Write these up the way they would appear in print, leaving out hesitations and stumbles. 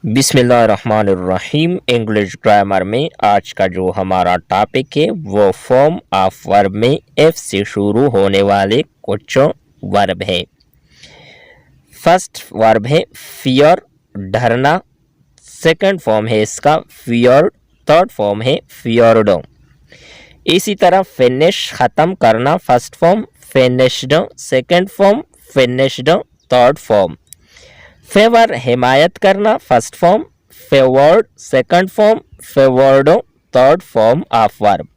बिस्मिल्लाहिर्रहमानिर्रहीम। English grammar में आज का जो हमारा टॉपिक है वो फॉर्म ऑफ वर्ब में एफ से शुरू होने वाले कुछ वर्ब है। फर्स्ट वर्ब है फियर, डरना। सेकंड फॉर्म है इसका फियर, थर्ड फॉर्म है फियर्ड। इसी तरह फिनिश, ख़त्म करना, first form finished, second form finished, third form favour, हिमायत करना, first form favoured, second form favoured, third form of verb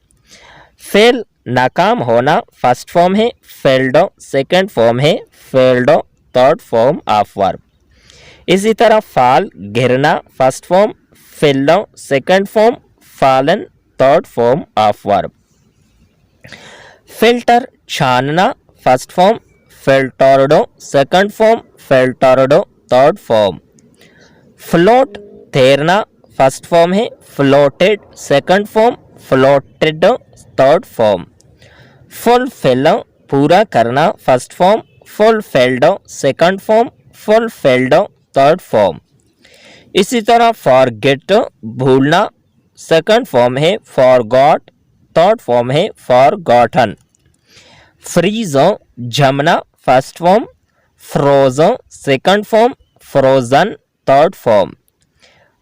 fail, नाकाम होना, फर्स्ट फॉर्म है फेल्ड, सेकंड फॉर्म है failed, third form of verb. इसी तरह फॉल, गिरना, first form felled, second form fallen, third form of verb. Filter, छानना, first form filtered, second form filtered, third form. Float, तैरना, first form है floated, second form floated, third form. Fulfil, पूरा करना, first form fulfilled, second form fulfilled, third form. इसी तरह forget, भूलना, second form है forgot, third form है forgotten. Freeze, जमना, first form frozen, second form frozen, third form.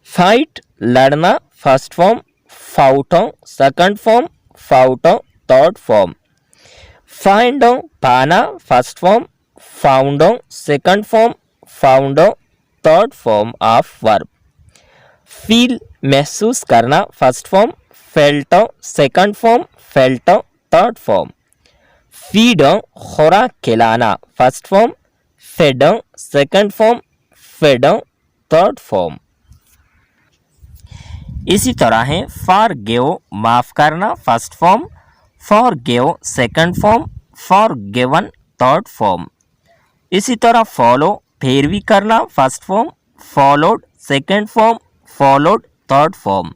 Fight, लड़ना, first form fought, second form fought, third form. Find, पाना, first form found, second form found, third form of verb. Feel, महसूस करना, first form felt, second form felt, third form. Feed, खुराक खिलाना, first form fed, second form fed, third form. इसी तरह है forgive, माफ करना, first form forgive, second form forgiven, third form. इसी तरह फॉलो, पैरवी करना, first form followed, second form followed, third form.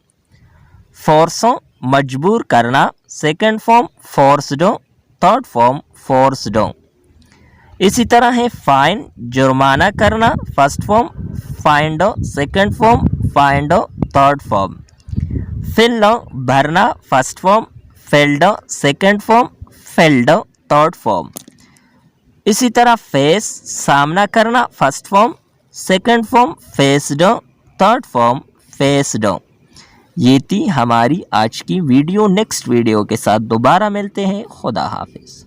Force, मजबूर करना, second form forced, third form forced. इसी तरह है फाइन, जुर्माना करना, first form find, second form find, third form. Fill, भरना, first form filled, second form filled, third form. इसी तरह फेस, सामना करना, first form second form faced, third form faced. ये थी हमारी आज की वीडियो। नेक्स्ट वीडियो के साथ दोबारा मिलते हैं। खुदा हाफिज़।